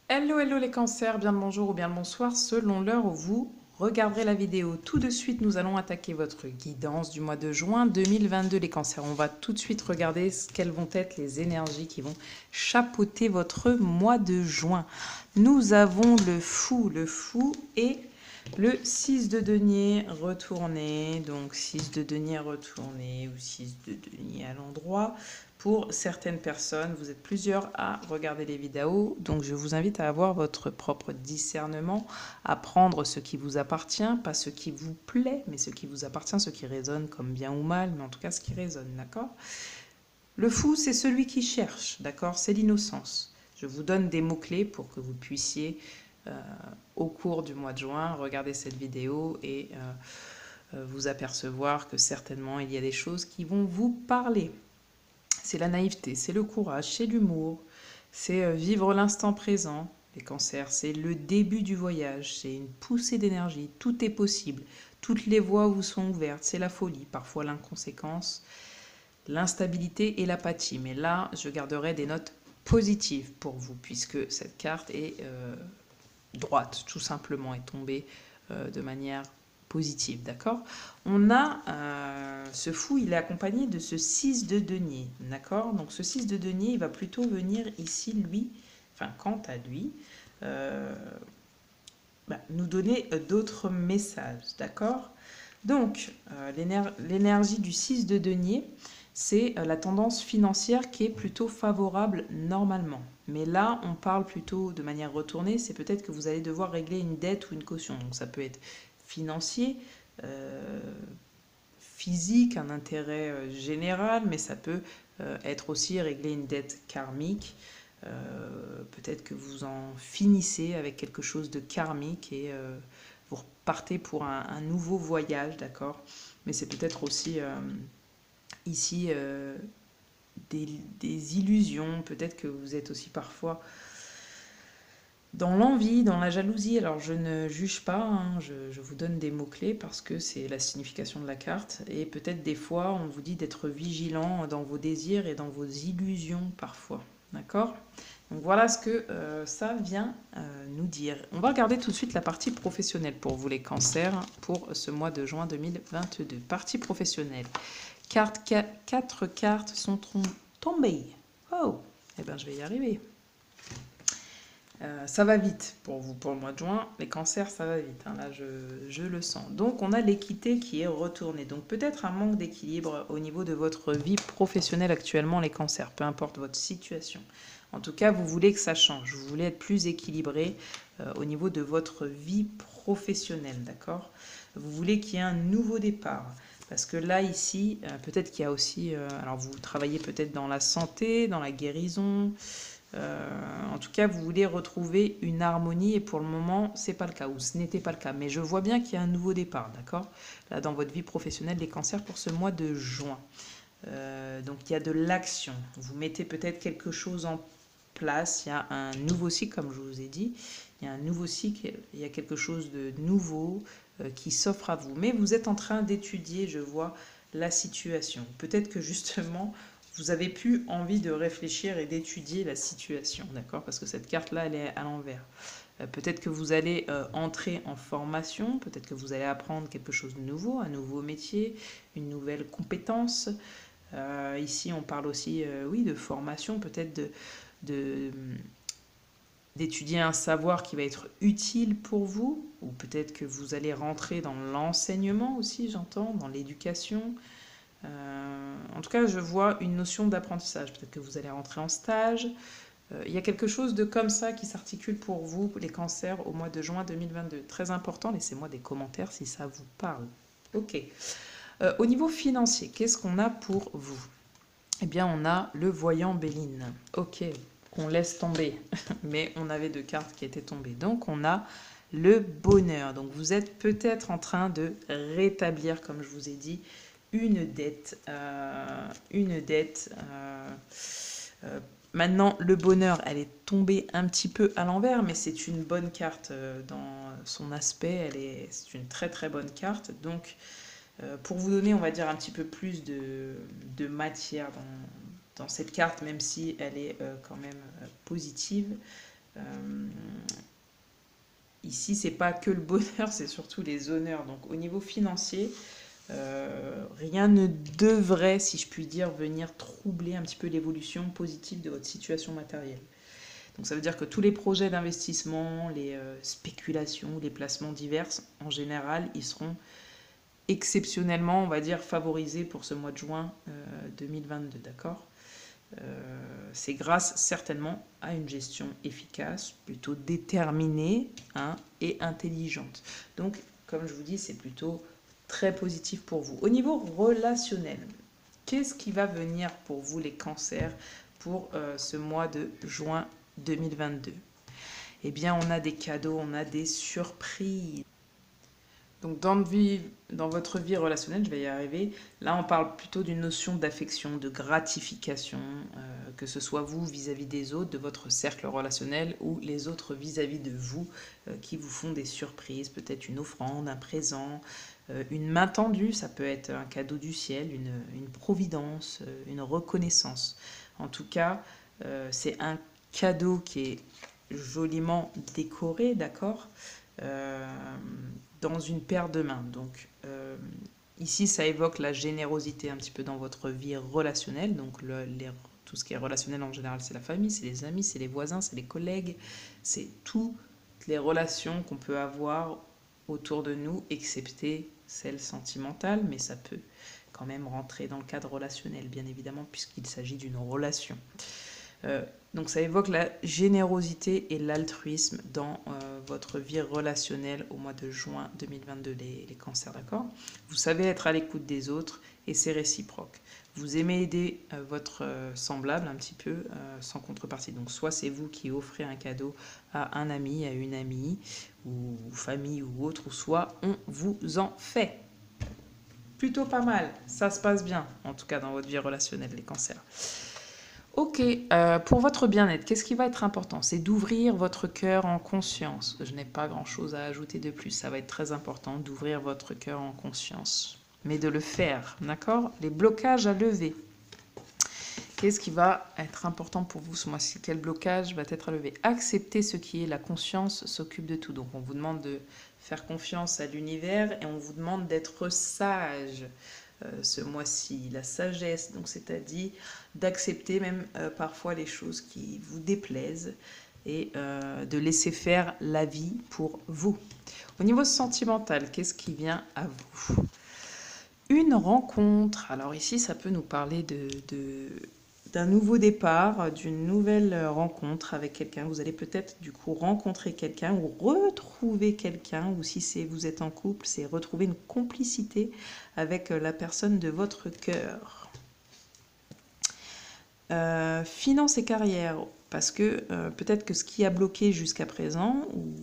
Hello, hello les cancers, bien le bonjour ou bien le bonsoir, selon l'heure où vous regarderez la vidéo. Tout de suite, nous allons attaquer votre guidance du mois de juin 2022 les cancers. On va tout de suite regarder quelles vont être les énergies qui vont chapeauter votre mois de juin. Nous avons le fou et le 6 de denier retourné, donc 6 de denier retourné ou 6 de denier à l'endroit. Pour certaines personnes, vous êtes plusieurs à regarder les vidéos, donc je vous invite à avoir votre propre discernement, à prendre ce qui vous appartient, pas ce qui vous plaît, mais ce qui vous appartient, ce qui résonne comme bien ou mal, mais en tout cas ce qui résonne, d'accord? Le fou, c'est celui qui cherche, d'accord? C'est l'innocence. Je vous donne des mots-clés pour que vous puissiez, euh, au cours du mois de juin, regarder cette vidéo et vous apercevoir que certainement il y a des choses qui vont vous parler. C'est la naïveté, c'est le courage, c'est l'humour, c'est vivre l'instant présent. Les cancers, c'est le début du voyage, c'est une poussée d'énergie, tout est possible, toutes les voies vous sont ouvertes, c'est la folie, parfois l'inconséquence, l'instabilité et l'apathie. Mais là, je garderai des notes positives pour vous, puisque cette carte est droite, tout simplement, est tombée de manière positive, d'accord? On a ce fou, il est accompagné de ce 6 de denier, d'accord? Donc ce 6 de denier, il va plutôt venir ici, lui, enfin quant à lui, euh, nous donner d'autres messages, d'accord? Donc l'énergie du 6 de denier, c'est la tendance financière qui est plutôt favorable normalement. Mais là, on parle plutôt de manière retournée, c'est peut-être que vous allez devoir régler une dette ou une caution. Donc ça peut être financier, euh, physique, un intérêt général, mais ça peut être aussi régler une dette karmique. Peut-être que vous en finissez avec quelque chose de karmique et vous repartez pour un nouveau voyage, d'accord? Mais c'est peut-être aussi ici des illusions, peut-être que vous êtes aussi parfois dans l'envie, dans la jalousie. Alors je ne juge pas, hein, je vous donne des mots-clés parce que c'est la signification de la carte. Et peut-être des fois, on vous dit d'être vigilant dans vos désirs et dans vos illusions parfois. D'accord? Donc voilà ce que ça vient nous dire. On va regarder tout de suite la partie professionnelle pour vous les cancers pour ce mois de juin 2022. Partie professionnelle. Quatre cartes sont tombées. Oh, eh bien je vais y arriver. Ça va vite pour vous, pour le mois de juin. Les cancers, ça va vite, hein, là je le sens. Donc on a l'équité qui est retournée. Donc peut-être un manque d'équilibre au niveau de votre vie professionnelle actuellement, les cancers, peu importe votre situation. En tout cas, vous voulez que ça change, vous voulez être plus équilibré au niveau de votre vie professionnelle, d'accord? Vous voulez qu'il y ait un nouveau départ. Parce que là, ici, peut-être qu'il y a aussi... alors vous travaillez peut-être dans la santé, dans la guérison, en tout cas, vous voulez retrouver une harmonie et pour le moment, c'est pas le cas ou ce n'était pas le cas. Mais je vois bien qu'il y a un nouveau départ, d'accord? Là, dans votre vie professionnelle, les cancers pour ce mois de juin. Donc, il y a de l'action. Vous mettez peut-être quelque chose en place. Il y a un nouveau cycle, comme je vous ai dit. Il y a un nouveau cycle. Il y a quelque chose de nouveau qui s'offre à vous. Mais vous êtes en train d'étudier, je vois, la situation. Peut-être que justement, vous avez plus envie de réfléchir et d'étudier la situation, d'accord? Parce que cette carte-là, elle est à l'envers. Peut-être que vous allez entrer en formation, peut-être que vous allez apprendre quelque chose de nouveau, un nouveau métier, une nouvelle compétence. Ici, on parle aussi, oui, de formation, peut-être de, d'étudier un savoir qui va être utile pour vous, ou peut-être que vous allez rentrer dans l'enseignement aussi, j'entends, dans l'éducation. En tout cas, je vois une notion d'apprentissage. Peut-être que vous allez rentrer en stage. Il y a quelque chose de comme ça qui s'articule pour vous, les cancers, au mois de juin 2022. Très important, laissez-moi des commentaires si ça vous parle. Ok. Au niveau financier, qu'est-ce qu'on a pour vous? Eh bien, on a le voyant Béline. Ok, qu'on laisse tomber. Mais on avait deux cartes qui étaient tombées. Donc, on a le bonheur. Donc, vous êtes peut-être en train de rétablir, comme je vous ai dit, une dette. Euh, Maintenant, le bonheur, elle est tombée un petit peu à l'envers, mais c'est une bonne carte dans son aspect. C'est une très très bonne carte. Donc, pour vous donner, on va dire, un petit peu plus de matière dans cette carte, même si elle est quand même positive, Ici, c'est pas que le bonheur, c'est surtout les honneurs. Donc au niveau financier, rien ne devrait, si je puis dire, venir troubler un petit peu l'évolution positive de votre situation matérielle. Donc ça veut dire que tous les projets d'investissement, les spéculations, les placements divers, en général, ils seront exceptionnellement, on va dire, favorisés pour ce mois de juin 2022, d'accord? C'est grâce certainement à une gestion efficace, plutôt déterminée, hein, et intelligente. Donc, comme je vous dis, c'est plutôt très positif pour vous. Au niveau relationnel, qu'est-ce qui va venir pour vous les cancers pour ce mois de juin 2022? Eh bien, on a des cadeaux, on a des surprises. Donc dans votre vie relationnelle, je vais y arriver, là on parle plutôt d'une notion d'affection, de gratification, que ce soit vous vis-à-vis des autres, de votre cercle relationnel, ou les autres vis-à-vis de vous, qui vous font des surprises, peut-être une offrande, un présent, une main tendue, ça peut être un cadeau du ciel, une providence, une reconnaissance. En tout cas, c'est un cadeau qui est joliment décoré, d'accord, dans une paire de mains. Donc ici, ça évoque la générosité un petit peu dans votre vie relationnelle. Donc tout ce qui est relationnel en général, c'est la famille, c'est les amis, c'est les voisins, c'est les collègues, c'est toutes les relations qu'on peut avoir autour de nous, excepté celles sentimentales, mais ça peut quand même rentrer dans le cadre relationnel, bien évidemment, puisqu'il s'agit d'une relation. Donc ça évoque la générosité et l'altruisme dans votre vie relationnelle au mois de juin 2022, les cancers, d'accord? Vous savez être à l'écoute des autres et c'est réciproque. Vous aimez aider votre semblable un petit peu sans contrepartie. Donc soit c'est vous qui offrez un cadeau à un ami, à une amie, ou famille ou autre, ou soit on vous en fait. Plutôt pas mal, ça se passe bien, en tout cas dans votre vie relationnelle, les cancers. Ok, pour votre bien-être, qu'est-ce qui va être important? C'est d'ouvrir votre cœur en conscience. Je n'ai pas grand-chose à ajouter de plus. Ça va être très important d'ouvrir votre cœur en conscience. Mais de le faire, d'accord? Les blocages à lever. Qu'est-ce qui va être important pour vous ce mois-ci? Quel blocage va être à lever? Accepter ce qui est la conscience s'occupe de tout. Donc on vous demande de faire confiance à l'univers et on vous demande d'être sage. Ce mois-ci, la sagesse, donc c'est-à-dire d'accepter même parfois les choses qui vous déplaisent et de laisser faire la vie pour vous. Au niveau sentimental, qu'est-ce qui vient à vous? Une rencontre. Alors ici, ça peut nous parler d'un nouveau départ, d'une nouvelle rencontre avec quelqu'un. Vous allez peut-être du coup rencontrer quelqu'un ou retrouver quelqu'un, ou si vous êtes en couple, c'est retrouver une complicité avec la personne de votre cœur. Finance et carrière, parce que peut-être que ce qui a bloqué jusqu'à présent, ou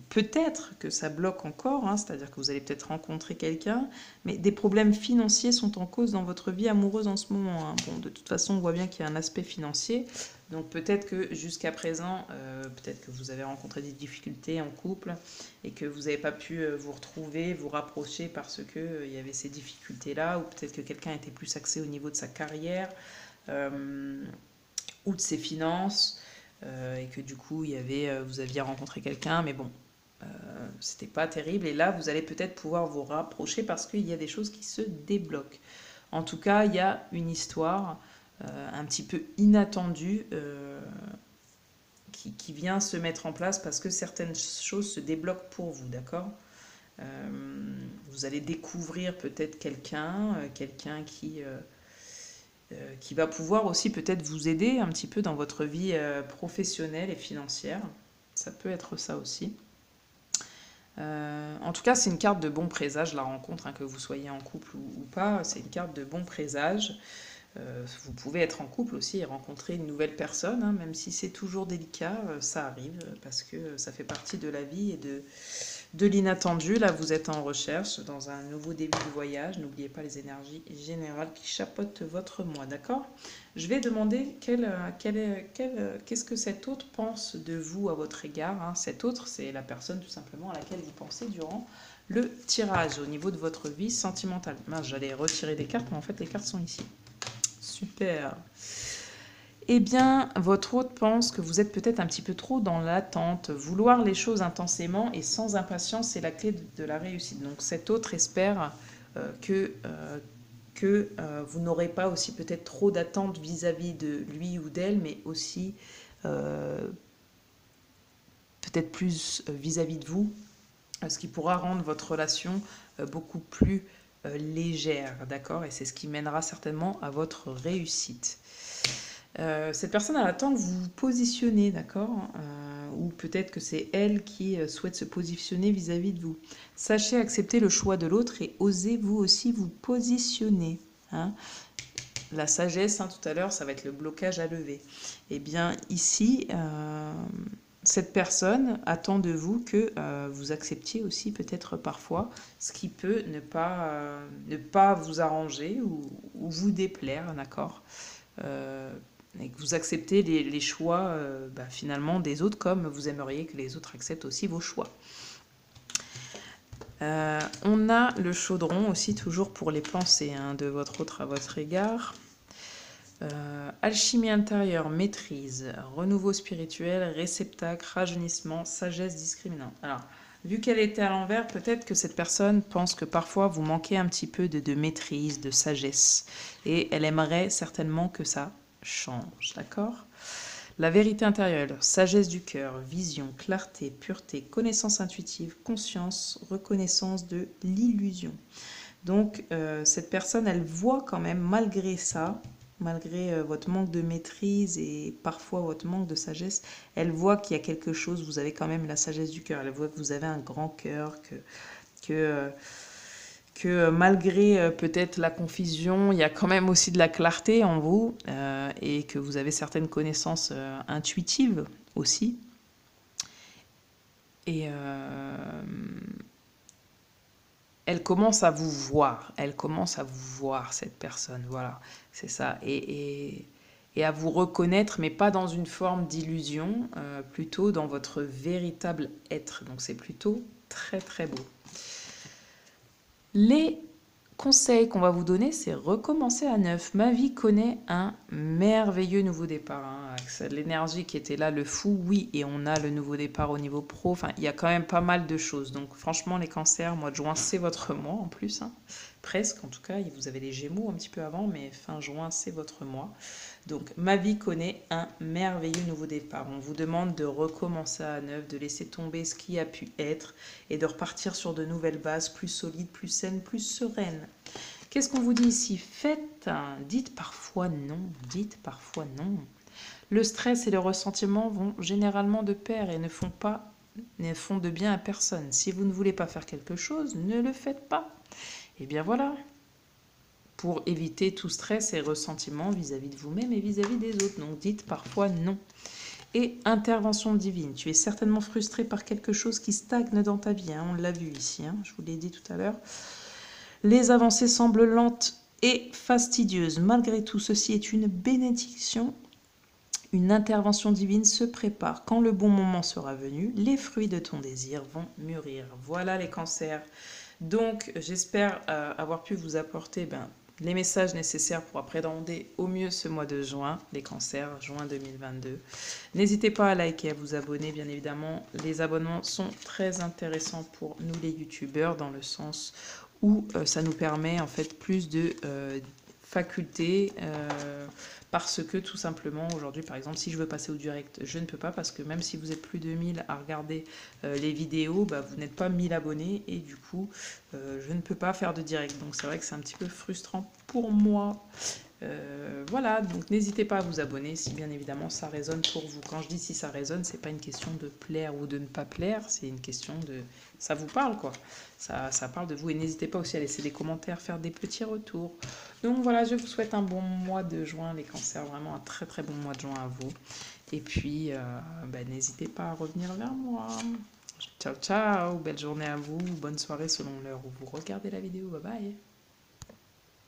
peut-être que ça bloque encore, hein, c'est-à-dire que vous allez peut-être rencontrer quelqu'un, mais des problèmes financiers sont en cause dans votre vie amoureuse en ce moment. Hein. Bon, de toute façon, on voit bien qu'il y a un aspect financier, donc peut-être que jusqu'à présent, peut-être que vous avez rencontré des difficultés en couple et que vous n'avez pas pu vous retrouver, vous rapprocher parce qu'il y avait ces difficultés-là, ou peut-être que quelqu'un était plus axé au niveau de sa carrière ou de ses finances. Et que du coup, vous aviez rencontré quelqu'un, mais bon, c'était pas terrible. Et là, vous allez peut-être pouvoir vous rapprocher parce qu'il y a des choses qui se débloquent. En tout cas, il y a une histoire un petit peu inattendue qui vient se mettre en place parce que certaines choses se débloquent pour vous, d'accord? Vous allez découvrir peut-être quelqu'un qui va pouvoir aussi peut-être vous aider un petit peu dans votre vie professionnelle et financière. Ça peut être ça aussi. En tout cas, c'est une carte de bon présage, la rencontre, hein, que vous soyez en couple ou pas, c'est une carte de bon présage. Vous pouvez être en couple aussi et rencontrer une nouvelle personne, hein, même si c'est toujours délicat, ça arrive, parce que ça fait partie de la vie et de l'inattendu. Là, vous êtes en recherche dans un nouveau début de voyage. N'oubliez pas les énergies générales qui chapeautent votre mois, d'accord? Je vais demander qu'est-ce que cet autre pense de vous à votre égard. Hein. Cet autre, c'est la personne tout simplement à laquelle vous pensez durant le tirage au niveau de votre vie sentimentale. Mince, j'allais retirer des cartes, mais en fait, les cartes sont ici. Super. Eh bien, votre hôte pense que vous êtes peut-être un petit peu trop dans l'attente. Vouloir les choses intensément et sans impatience, c'est la clé de la réussite. Donc cet autre espère que vous n'aurez pas aussi peut-être trop d'attentes vis-à-vis de lui ou d'elle, mais aussi peut-être plus vis-à-vis de vous, ce qui pourra rendre votre relation beaucoup plus légère, d'accord? Et c'est ce qui mènera certainement à votre réussite. Cette personne elle attend que vous vous positionnez, d'accord? Ou peut-être que c'est elle qui souhaite se positionner vis-à-vis de vous. Sachez accepter le choix de l'autre et osez vous aussi vous positionner. Hein. La sagesse, hein, tout à l'heure, ça va être le blocage à lever. Eh bien, ici, cette personne attend de vous que vous acceptiez aussi peut-être parfois ce qui peut ne pas vous arranger ou vous déplaire, d'accord? Et que vous acceptez les choix finalement des autres comme vous aimeriez que les autres acceptent aussi vos choix. On a le chaudron aussi toujours pour les pensées hein, de votre autre à votre égard. Alchimie intérieure, maîtrise, renouveau spirituel, réceptacle, rajeunissement, sagesse discriminante. Alors, vu qu'elle était à l'envers, peut-être que cette personne pense que parfois vous manquez un petit peu de maîtrise, de sagesse. Et elle aimerait certainement que ça change, d'accord? La vérité intérieure, sagesse du cœur, vision, clarté, pureté, connaissance intuitive, conscience, reconnaissance de l'illusion. Donc, cette personne, elle voit quand même, malgré ça, malgré votre manque de maîtrise et parfois votre manque de sagesse, elle voit qu'il y a quelque chose, vous avez quand même la sagesse du cœur, elle voit que vous avez un grand cœur, que malgré peut-être la confusion, il y a quand même aussi de la clarté en vous et que vous avez certaines connaissances intuitives aussi. Et elle commence à vous voir, cette personne, voilà, c'est ça. Et à vous reconnaître, mais pas dans une forme d'illusion, plutôt dans votre véritable être. Donc c'est plutôt très très beau. Les conseils qu'on va vous donner, c'est recommencer à neuf. Ma vie connaît un merveilleux nouveau départ. Hein, avec l'énergie qui était là, le fou, oui, et on a le nouveau départ au niveau pro. Enfin, il y a quand même pas mal de choses. Donc franchement, les cancers, mois de juin, c'est votre mois en plus. Hein. Presque, en tout cas. Vous avez les Gémeaux un petit peu avant, mais fin juin, c'est votre mois. Donc, ma vie connaît un merveilleux nouveau départ. On vous demande de recommencer à neuf, de laisser tomber ce qui a pu être et de repartir sur de nouvelles bases plus solides, plus saines, plus sereines. Qu'est-ce qu'on vous dit ici? Faites, dites parfois non, dites parfois non. Le stress et le ressentiment vont généralement de pair et ne font de bien à personne. Si vous ne voulez pas faire quelque chose, ne le faites pas. Et bien voilà, pour éviter tout stress et ressentiment vis-à-vis de vous-même et vis-à-vis des autres. Donc dites parfois non. Et intervention divine. Tu es certainement frustré par quelque chose qui stagne dans ta vie. Hein, on l'a vu ici, hein, je vous l'ai dit tout à l'heure. Les avancées semblent lentes et fastidieuses. Malgré tout, ceci est une bénédiction. Une intervention divine se prépare. Quand le bon moment sera venu, les fruits de ton désir vont mûrir. Voilà les cancers. Donc, j'espère avoir pu vous apporter les messages nécessaires pour appréhender au mieux ce mois de juin, les cancers, juin 2022. N'hésitez pas à liker, à vous abonner, bien évidemment. Les abonnements sont très intéressants pour nous les youtubeurs dans le sens où ça nous permet en fait plus de facultés parce que tout simplement aujourd'hui par exemple si je veux passer au direct je ne peux pas parce que même si vous êtes plus de 1000 à regarder les vidéos vous n'êtes pas 1000 abonnés et du coup je ne peux pas faire de direct donc c'est vrai que c'est un petit peu frustrant pour moi. Voilà, donc n'hésitez pas à vous abonner si bien évidemment ça résonne pour vous. Quand je dis si ça résonne, c'est pas une question de plaire ou de ne pas plaire, c'est une question de... ça vous parle quoi, ça parle de vous et n'hésitez pas aussi à laisser des commentaires, faire des petits retours. Donc voilà, je vous souhaite un bon mois de juin les cancers, vraiment un très très bon mois de juin à vous. Et puis n'hésitez pas à revenir vers moi. Ciao ciao, belle journée à vous, bonne soirée selon l'heure où vous regardez la vidéo, bye bye.